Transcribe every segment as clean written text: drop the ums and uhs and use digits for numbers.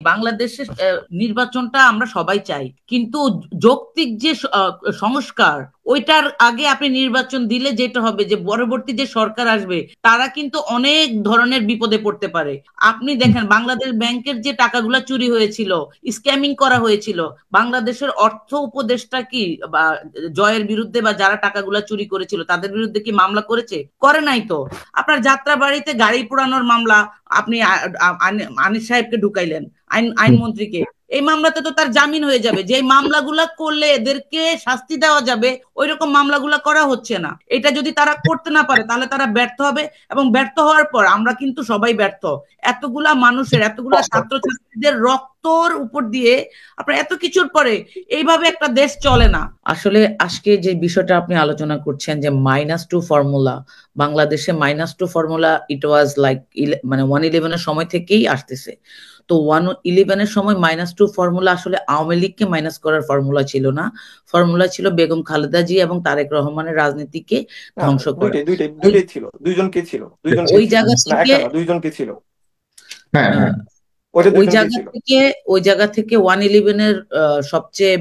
বাংলাদেশের নির্বাচনটা আমরা সবাই চাই, কিন্তু যৌক্তিক যে সংস্কার, ওইটার আগে আপনি নির্বাচন দিলে যেটা হবে যে পরবর্তী যে সরকার আসবে তারা কিন্তু অনেক ধরনের বিপদে পড়তে পারে। আপনি দেখেন বাংলাদেশ ব্যাংকের যে টাকাগুলা চুরি হয়েছিল, স্ক্যামিং করা হয়েছিল, বাংলাদেশের অর্থ উপদেষ্টা কি বা জয়ের বিরুদ্ধে বা যারা টাকাগুলা চুরি করেছিল তাদের বিরুদ্ধে কি মামলা করেছে? করে নাই তো। আপনার যাত্রাবাড়িতে গাড়ি পোড়ানোর মামলা আপনি আনিস সাহেবকে ঢুকাইলেন, আইনমন্ত্রীকে। এই মামলাতে তো তার জামিন হয়ে যাবে। যে মামলাগুলা করলে এদেরকে শাস্তি দেওয়া যাবে ওই রকম মামলাগুলা করা হচ্ছে না। এটা যদি তারা করতে না পারে তাহলে তারা ব্যর্থ হবে, এবং ব্যর্থ হওয়ার পর আমরা কিন্তু সবাই ব্যর্থ। এতগুলা মানুষের, এতগুলা ছাত্রছাত্রীদের রক্তর উপর দিয়ে আপনার এত কিছুর পরে এইভাবে একটা দেশ চলে না। আসলে আজকে যে বিষয়টা আপনি আলোচনা করছেন যে -2 ফর্মুলা, বাংলাদেশে -2 ফর্মুলা ইট ওয়াজ লাইক মানে 111-এর সময় থেকেই আসতেছে। তো 111-এর সময় -2 ফর্মুলা আসলে আওয়ামী লীগকে মাইনাস করার ফর্মুলা ছিল না। ফর্মুলা ছিল বেগম খালেদা জি এবং তারেক রহমানের রাজনীতিকে ধ্বংস করা। দুইটাই দুইটাই দুইটাই ছিল, দুইজনকে ছিল, দুইজনকে ওই ছিল, জায়গা না থেকে একটা না, দুইজনকে ছিল। হ্যাঁ হ্যাঁ, আহ, ওইটা ওই দুইজনকে জায়গা ছিল। থেকে ওই জায়গা থেকে 111-এর সবচেয়ে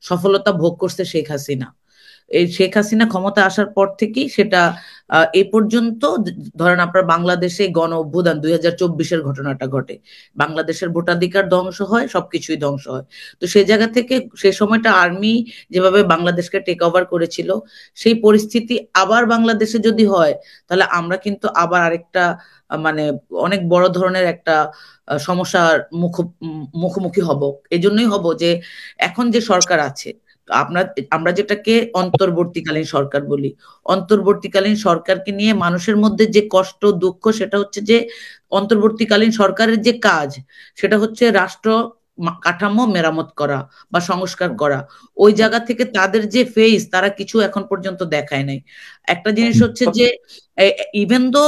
সফলতা ভোগ করছে শেখ হাসিনা। এই শেখ হাসিনা ক্ষমতা আসার পর থেকেই সেটা এই পর্যন্ত ধরেন আপনার বাংলাদেশে গণ অভ্যুত্থান 2024-এর ঘটনাটা ঘটে, বাংলাদেশের ভোটাধিকার ধ্বংস হয়, সবকিছুই ধ্বংস হয়। তো সেই জায়গা থেকে সে সময়টা আর্মি যেভাবে বাংলাদেশকে টেক ওভার করেছিল, সেই পরিস্থিতি আবার বাংলাদেশে যদি হয় তাহলে আমরা কিন্তু আবার আরেকটা মানে অনেক বড় ধরনের একটা সমস্যার মুখোমুখি হব। এই জন্যই হব যে এখন যে সরকার আছে, আমরা আমরা যেটাকে অন্তর্বর্তীকালীন সরকার বলি, অন্তর্বর্তীকালীন সরকারকে নিয়ে মানুষের মধ্যে যে কষ্ট দুঃখ সেটা হচ্ছে যে অন্তর্বর্তীকালীন সরকারের যে কাজ সেটা হচ্ছে রাষ্ট্র কাঠামো মেরামত করা বা সংস্কার করা। ওই জায়গা থেকে তাদের যে ফেস তারা কিছু এখন পর্যন্ত দেখায় নাই। একটা জিনিস হচ্ছে যে ইভেন দো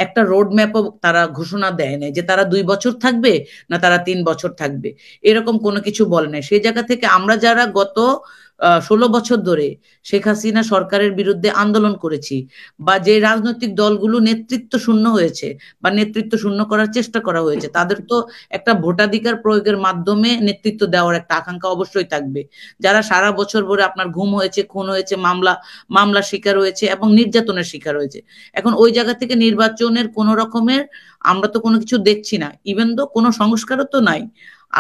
একটা রোড ম্যাপও তারা ঘোষণা দেয় নাই যে তারা 2 বছর থাকবে না তারা 3 বছর থাকবে, এরকম কোনো কিছু বলে নাই। সেই জায়গা থেকে আমরা যারা গত 16 বছর ধরে শেখ হাসিনা সরকারের বিরুদ্ধে আন্দোলন করেছি, বা যে রাজনৈতিক দলগুলো নেতৃত্ব শূন্য হয়েছে বা নেতৃত্ব শূন্য করার চেষ্টা করা হয়েছে, তাদের তো একটা ভোটাধিকার প্রয়োগের মাধ্যমে নেতৃত্ব দেওয়ার একটা আকাঙ্ক্ষা অবশ্যই থাকবে। যারা সারা বছর ধরে আপনার গুম হয়েছে, খুন হয়েছে, মামলা শিকার হয়েছে এবং নির্যাতনের শিকার হয়েছে, এখন ওই জায়গা থেকে নির্বাচনের কোন রকমের আমরা তো কোনো কিছু দেখছি না, ইভেন তো কোনো সংস্কারও তো নাই।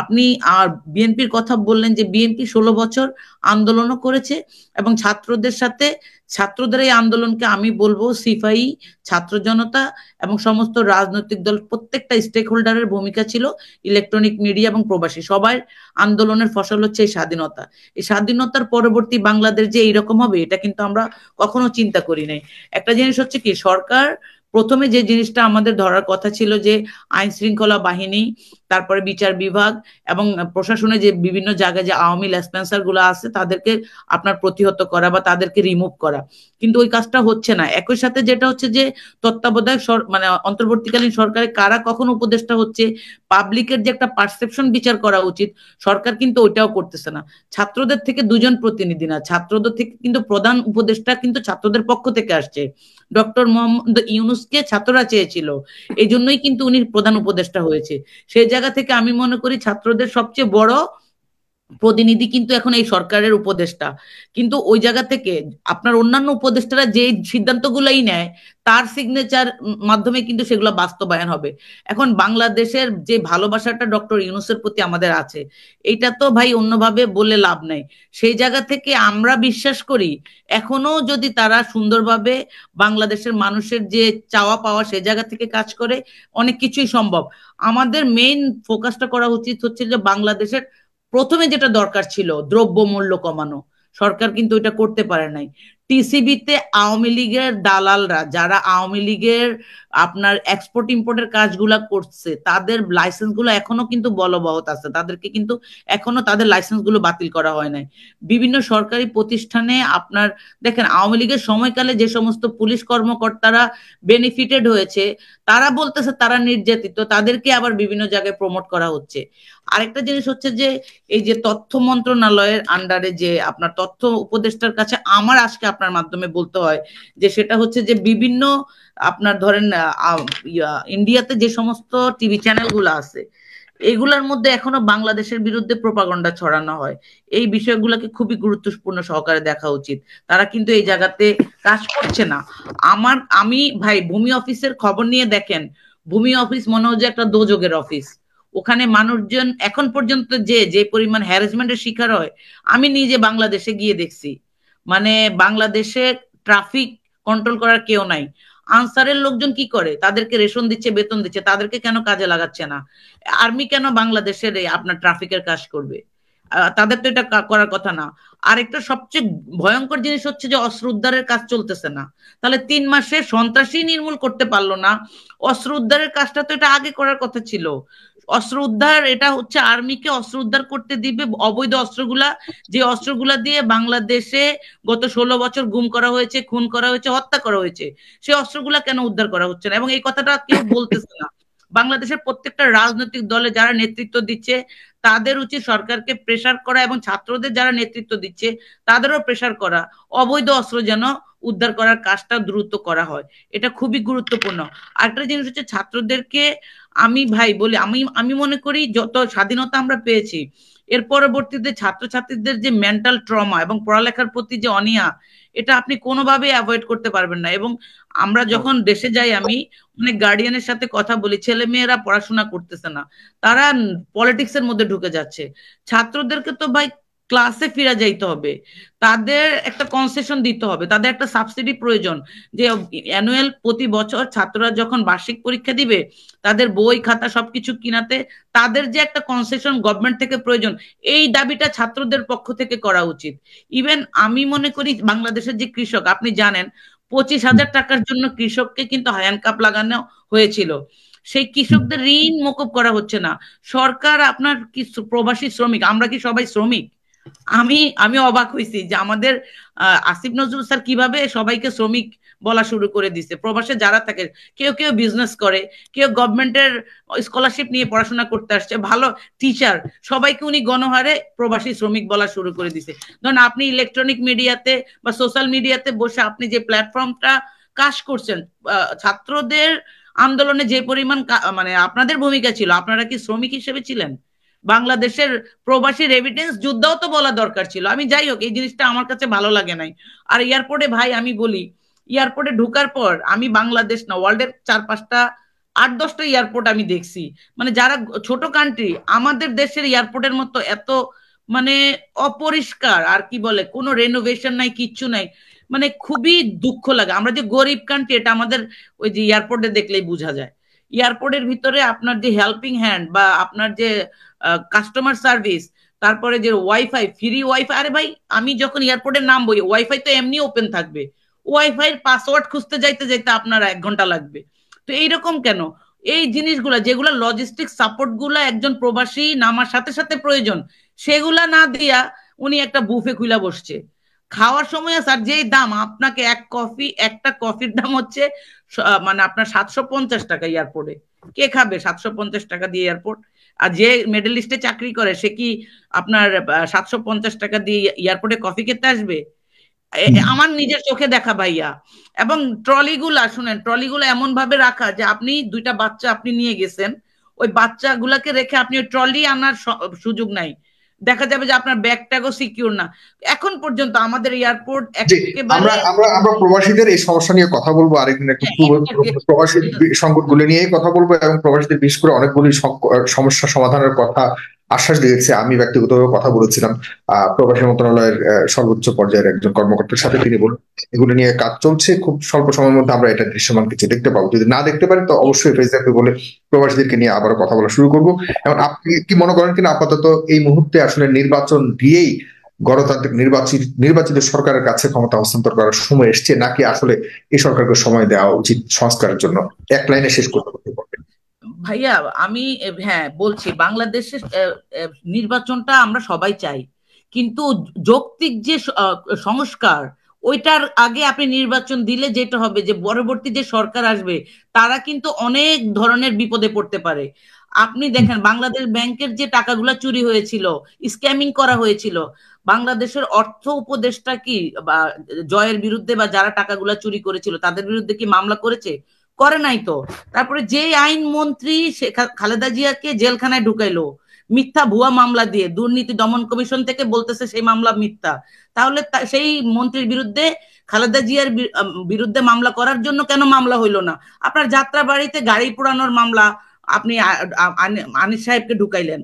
আপনি আর বিএনপির কথা বললেন যে বিএনপি 16 বছর আন্দোলনও করেছে এবং ছাত্রদের সাথে, ছাত্রদের এই আন্দোলনকে আমি বলবো সিপাহী, ছাত্র জনতা এবং সমস্ত রাজনৈতিক দল প্রত্যেকটা স্টেক হোল্ডারের ভূমিকা ছিল, ইলেকট্রনিক মিডিয়া এবং প্রবাসী সবার আন্দোলনের ফসল হচ্ছে এই স্বাধীনতা। এই স্বাধীনতার পরবর্তী বাংলাদেশ যে এইরকম হবে এটা কিন্তু আমরা কখনো চিন্তা করি নাই। একটা জিনিস হচ্ছে কি, সরকার প্রথমে যে জিনিসটা আমাদের ধরার কথা ছিল যে আইন শৃঙ্খলা বাহিনী, তারপরে বিচার বিভাগ এবং প্রশাসনে যে বিভিন্ন জায়গায় যে আওয়ামী লেসপেন্সার গুলো আছে তাদেরকে আপনার প্রতিহত করা বা তাদেরকে রিমুভ করা, কিন্তু ওই কাজটা হচ্ছে না। একই সাথে যেটা হচ্ছে যে তত্ত্বাবধায়ক মানে অন্তর্বর্তীকালীন সরকারে কারা কখন উপদেষ্টা হচ্ছে, পাবলিকের যে একটা পারসেপশন বিচার করা উচিত, সরকার কিন্তু ওইটাও করতেছে না। ছাত্রদের থেকে 2জন প্রতিনিধি না, ছাত্রদের থেকে কিন্তু প্রধান উপদেষ্টা কিন্তু ছাত্রদের পক্ষ থেকে আসছে। ডক্টর মোহাম্মদ ইউনুসকে ছাত্ররা চেয়েছিল, এই জন্যই কিন্তু উনি প্রধান উপদেষ্টা হয়েছে। সেই জায়গা থেকে আমি মনে করি ছাত্রদের সবচেয়ে বড় প্রতিনিধি কিন্তু এখন এই সরকারের উপদেষ্টা। কিন্তু ওই জায়গা থেকে আপনার অন্যান্য উপদেষ্টারা যে সিদ্ধান্তগুলোই নেয় তার সিগনেচার মাধ্যমে কিন্তু সেগুলো বাস্তবায়ন হবে। এখন বাংলাদেশের যে ভালোবাসাটা ডক্টর ইউনূসের প্রতি আমাদের আছে, এইটা তো ভাই অন্যভাবে বলে লাভ নাই। সেই জায়গা থেকে আমরা বিশ্বাস করি এখনো যদি তারা সুন্দরভাবে বাংলাদেশের মানুষের যে চাওয়া পাওয়া সে জায়গা থেকে কাজ করে, অনেক কিছুই সম্ভব। আমাদের মেইন ফোকাসটা করা উচিত হচ্ছে যে বাংলাদেশের প্রথমে যেটা দরকার ছিল দ্রব্যমূল্য কমানো, সরকার কিন্তু এটা করতে পারে নাই। টিসিবিতে আওয়ামী লীগের দালালরা যারা আওয়ামী লীগের আপনার এক্সপোর্ট ইম্পোর্টের কাজগুলা করছে তাদের লাইসেন্স গুলো এখনো কিন্তু বলবৎ আছে, তাদেরকে কিন্তু এখনো তাদের লাইসেন্স গুলো বাতিল করা হয় নাই। বিভিন্ন সরকারি প্রতিষ্ঠানে আপনার দেখেন আওয়ামী লীগের সময়কালে যে সমস্ত পুলিশ কর্মকর্তারা বেনিফিটেড হয়েছে তারা বলতেছে তারা নির্যাতিত, তাদেরকে আবার বিভিন্ন জায়গায় প্রমোট করা হচ্ছে। আরেকটা জিনিস হচ্ছে যে এই যে তথ্য মন্ত্রণালয়ের আন্ডারে যে আপনার তথ্য উপদেষ্টার কাছে আমার আজকে আপনার মাধ্যমে বলতে হয় যে সেটা হচ্ছে যে বিভিন্ন আপনার ধরেন ইন্ডিয়াতে যে সমস্ত টিভি চ্যানেল গুলো আছে এগুলার মধ্যে এখনো বাংলাদেশের বিরুদ্ধে প্রোপাগান্ডা ছড়ানো হয়। এই বিষয়গুলোকে খুবই গুরুত্বপূর্ণ সহকারে দেখা উচিত। তারা কিন্তু এই জায়গাতে কাজ করছে না। আমি ভাই ভূমি অফিসের খবর নিয়ে দেখেন, ভূমি অফিস মনে হয় যে একটা দোজগের অফিস। ওখানে মানুষজন এখন পর্যন্ত যে পরিমাণ হ্যারাসমেন্টের শিকার হয়, আমি নিজে বাংলাদেশে গিয়ে দেখছি। মানে বাংলাদেশে ট্রাফিক কন্ট্রোল করার কেউ নাই। আনসারের লোকজন কি করে? তাদেরকে রেশন দিচ্ছে, বেতন দিচ্ছে, তাদেরকে কেন কাজে লাগাচ্ছে না? আর্মি কেন বাংলাদেশের আপনার ট্রাফিকের কাজ করবে? তাদের তো এটা করার কথা না। আর একটা সবচেয়ে ভয়ঙ্কর জিনিস হচ্ছে যে অস্ত্র উদ্ধারের কাজ চলতেছে না। তাহলে 3 মাসে সন্ত্রাসী নির্মূল করতে পারলো না, অস্ত্র উদ্ধারের কাজটা তো এটা আগে করার কথা ছিল। অস্ত্র উদ্ধার এটা হচ্ছে আর্মিকে অস্ত্র উদ্ধার করতে দিবে, অবৈধ অস্ত্রগুলা, যে অস্ত্রগুলা দিয়ে বাংলাদেশে গত 16 বছর গুম করা হয়েছে, খুন করা হয়েছে, হত্যা করা হয়েছে, সেই অস্ত্রগুলা কেন উদ্ধার করা হচ্ছে না? এবং এই কথাটা কেউ বলতেছে না। বাংলাদেশের প্রত্যেকটা রাজনৈতিক দলে যারা নেতৃত্ব দিচ্ছে তাদের উচিত সরকারকে প্রেসার করা, এবং ছাত্রদের যারা নেতৃত্ব দিচ্ছে তাদেরও প্রেসার করা, অবৈধ অস্ত্র যেন উদ্ধার করার কাজটা দ্রুত করা হয়। এটা খুবই গুরুত্বপূর্ণ। আরেকটা জিনিস হচ্ছে ছাত্রদেরকে আমি ভাই বলি, আমি আমি মনে করি যত স্বাধীনতা আমরা পেয়েছি, এর পরবর্তীতে ছাত্রছাত্রীদের যে মেন্টাল ট্রমা এবং পড়ালেখার প্রতি যে অনীহা, এটা আপনি কোনোভাবেই অ্যাভয়েড করতে পারবেন না। এবং আমরা যখন দেশে যাই, আমি অনেক গার্ডিয়ানের সাথে কথা বলি, ছেলে মেয়েরা পড়াশোনা করতেছে না, তারা পলিটিক্স এর মধ্যে ঢুকে যাচ্ছে। ছাত্রদেরকে তো ভাই ক্লাসে ফিরে যাইতে হবে, তাদের একটা কনসেশন দিতে হবে, তাদের একটা সাবসিডি প্রয়োজন। যে অ্যানুয়াল প্রতি বছর ছাত্ররা যখন বার্ষিক পরীক্ষা দিবে, তাদের বই খাতা সবকিছু কিনাতে তাদের যে একটা কনসেশন গভর্নমেন্ট থেকে প্রয়োজন, এই দাবিটা ছাত্রদের পক্ষ থেকে করা উচিত। ইভেন আমি মনে করি বাংলাদেশের যে কৃষক, আপনি জানেন 25,000 টাকার জন্য কৃষককে কিন্তু হ্যান্ডকাপ লাগানো হয়েছিল। সেই কৃষকদের ঋণ মকুব করা হচ্ছে না। সরকার আপনার কি প্রবাসী শ্রমিক, আমরা কি সবাই শ্রমিক? আমি আমি অবাক হয়েছি যে আমাদের আসিফ নজরুল স্যার কিভাবে সবাইকে শ্রমিক বলা শুরু করে দিছে। প্রবাসে যারা থাকে, কেউ কেউ বিজনেস করে, কেউ গভর্নমেন্টের স্কলারশিপ নিয়ে পড়াশোনা করতে আসছে, ভালো টিচার, সবাইকে উনি গণহারে প্রবাসী শ্রমিক বলা শুরু করে দিছে। ধরুন আপনি ইলেকট্রনিক মিডিয়াতে বা সোশ্যাল মিডিয়াতে বসে আপনি যে প্ল্যাটফর্মটা কাজ করছেন, ছাত্রদের আন্দোলনে যে পরিমাণ মানে আপনাদের ভূমিকা ছিল, আপনারা কি শ্রমিক হিসেবে ছিলেন? বাংলাদেশের প্রবাসী রেমিটেন্স যুদ্ধও তো বলা দরকার ছিল। আমি যাই হোক, এই জিনিসটা আমার কাছে ভালো লাগে নাই। আর এয়ারপোর্টে ভাই আমি বলি, এয়ারপোর্টে ঢুকার পর আমি বাংলাদেশ না, ওয়ার্ল্ডের 4-5টা 8-10টা এয়ারপোর্ট আমি দেখছি। মানে যারা ছোট কান্ট্রি, আমাদের দেশের এয়ারপোর্টের মতো এত মানে অপরিষ্কার, আর কি বলে, কোনো রেনোভেশন নাই, কিচ্ছু নাই। মানে খুবই দুঃখ লাগে। আমরা যে গরিব কান্ট্রি, এটা আমাদের ওই যে এয়ারপোর্টে দেখলেই বোঝা যায়। এয়ারপোর্টের ভিতরে আপনার যে হেল্পিং হ্যান্ড বা আপনার যে কাস্টমার সার্ভিস, তারপরে যে ওয়াইফাই, ফ্রি ওয়াইফাই, আরে ভাই আমি যখন এয়ারপোর্টে নামবো, ওয়াইফাই তো এমনি ওপেন থাকবে, ওয়াইফাই এর পাসওয়ার্ড খুঁজতে যাইতে যাইতে আপনার 1 ঘন্টা লাগবে। তো এইরকম কেন? এই জিনিসগুলা, যেগুলা লজিস্টিক সাপোর্ট গুলা একজন প্রবাসী নামার সাথে সাথে প্রয়োজন, সেগুলা না দিয়া উনি একটা বুফে খুলে বসছে। খাওয়ার সময় স্যার যেই দাম, আপনাকে একটা কফির দাম হচ্ছে মানে আপনার 750 টাকা এয়ারপোর্টে। কে খাবে 750 টাকা দিয়ে এয়ারপোর্ট? আর যে মিডল ইস্টে চাকরি করে সে কি আপনার 750 টাকা দিয়ে এয়ারপোর্টে কফি খেতে আসবে? আমার নিজের চোখে দেখা ভাইয়া। এবং ট্রলিগুলা শুনেন, ট্রলিগুলো এমন ভাবে রাখা যে আপনি 2টা বাচ্চা আপনি নিয়ে গেছেন, ওই বাচ্চাগুলাকে রেখে আপনি ওই ট্রলি আনার সুযোগ নাই। দেখা যাবে যে আপনার ব্যাগ ট্যাগও সিকিউর না। এখন পর্যন্ত আমাদের এয়ারপোর্ট একেবারে। আমরা আমরা আমরা প্রবাসীদের এই সমস্যা নিয়ে কথা বলবো আরেকদিন, একটু প্রবাসী সংকটগুলো নিয়ে কথা বলবো, এবং প্রবাসীদের বিশেষ করে অনেকগুলি সমস্যা সমাধানের কথা আশ্বাস দিয়েছে। আমি ব্যক্তিগতভাবে কথা বলেছিলাম প্রবাসী মন্ত্রণালয়ের সর্বোচ্চ পর্যায়ের একজন কর্মকর্তার সাথে। তিনি বলেন এগুলো নিয়ে কাজ চলছে, খুব স্বল্প সময়ের মধ্যে আমরা এটা দৃশ্যমান কিছু দেখতে পাবো। যদি না দেখতে পারি তো অবশ্যই ফেসবুকে বলে প্রবাসীদেরকে নিয়ে আবারও কথা বলা শুরু করবো। এবং আপনি কি মনে করেন কিনা আপাতত এই মুহূর্তে আসলে নির্বাচন দিয়েই গণতান্ত্রিক নির্বাচিত সরকারের কাছে ক্ষমতা হস্তান্তর করার সময় এসছে, নাকি আসলে এই সরকারকে সময় দেওয়া উচিত সংস্কারের জন্য? এক লাইনে শেষ করতে পারবেন ভাইয়া? আমি হ্যাঁ বলছি, বাংলাদেশের নির্বাচনটা আমরা সবাই চাই, কিন্তু যৌক্তিক যে সংস্কার, ওইটার আগে আপনি নির্বাচন দিলে যেটা হবে যে পরবর্তী যে সরকার আসবে তারা কিন্তু অনেক ধরনের বিপদে পড়তে পারে। আপনি দেখেন বাংলাদেশ ব্যাংকের যে টাকাগুলা চুরি হয়েছিল, স্ক্যামিং করা হয়েছিল, বাংলাদেশের অর্থ উপদেষ্টা কি বা জয়ের বিরুদ্ধে বা যারা টাকাগুলা চুরি করেছিল তাদের বিরুদ্ধে কি মামলা করেছে? করে নাই তো। তারপরে যে আইন মন্ত্রী খালেদা জিয়াকে জেলখানায় ঢুকাইলো মিথ্যা ভুয়া মামলা দিয়ে, দুর্নীতি দমন কমিশন থেকে বলতেছে সেই মামলা মিথ্যা, তাহলে সেই মন্ত্রীর বিরুদ্ধে খালেদা জিয়ার বিরুদ্ধে মামলা করার জন্য কেন মামলা হইলো না? আপনার যাত্রাবাড়িতে গাড়ি পোড়ানোর মামলা আপনি আনিস সাহেবকে ঢুকাইলেন,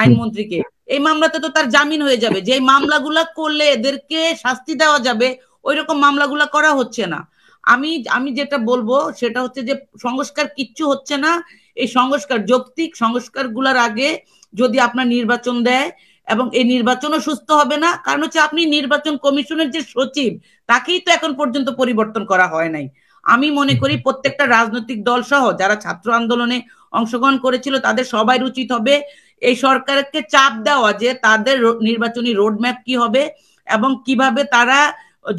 আইনমন্ত্রীকে, এই মামলাতে তো তার জামিন হয়ে যাবে। যে মামলাগুলা করলে এদেরকে শাস্তি দেওয়া যাবে ওই রকম মামলাগুলা করা হচ্ছে না। আমি যেটা বলবো সেটা হচ্ছে যে সংস্কার কিচ্ছু হচ্ছে না। এই সংস্কার, যৌক্তিক সংস্কার গুলার আগে যদি আপনার নির্বাচন দেয়, এবং এই নির্বাচনও সুস্থ হবে না, কারণ হচ্ছে আপনি নির্বাচন কমিশনের যে সচিব তাকেই তো এখন পর্যন্ত পরিবর্তন করা হয় নাই। আমি মনে করি প্রত্যেকটা রাজনৈতিক দল সহ যারা ছাত্র আন্দোলনে অংশগ্রহণ করেছিল তাদের সবাই উচিত হবে এই সরকারকে চাপ দেওয়া যে তাদের নির্বাচনী রোডম্যাপ কি হবে এবং কিভাবে তারা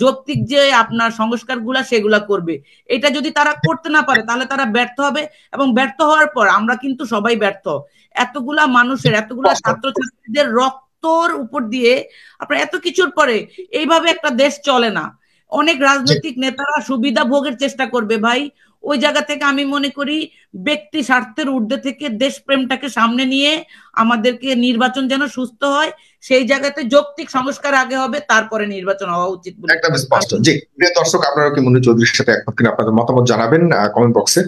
যৌক্তিক যে আপনার সংস্কারগুলা সেগুলা করবে। এটা যদি তারা করতে না পারে তাহলে তারা ব্যর্থ হবে, এবং ব্যর্থ হওয়ার পর আমরা কিন্তু সবাই ব্যর্থ। এতগুলা মানুষের, এতগুলা ছাত্রছাত্রীদের রক্তর উপর দিয়ে আপনার এত কিছুর পরে এইভাবে একটা দেশ চলে না। অনেক রাজনৈতিক নেতারা সুবিধা ভোগের চেষ্টা করবে ভাই, ওই জায়গা থেকে আমি মনে করি ব্যক্তি স্বার্থের ঊর্ধ্বে থেকে দেশপ্রেমটাকে সামনে নিয়ে আমাদেরকে নির্বাচন যেন সুস্থ হয়, সেই জায়গাতে যৌক্তিক সংস্কার আগে হবে, তারপরে নির্বাচন হওয়া উচিত বলে। একদম স্পষ্ট। জি, প্রিয় দর্শক, আপনারা কি মনির চৌধুরীর সাথে একমত কিনা আপনাদের মতামত জানাবেন কমেন্ট বক্সে।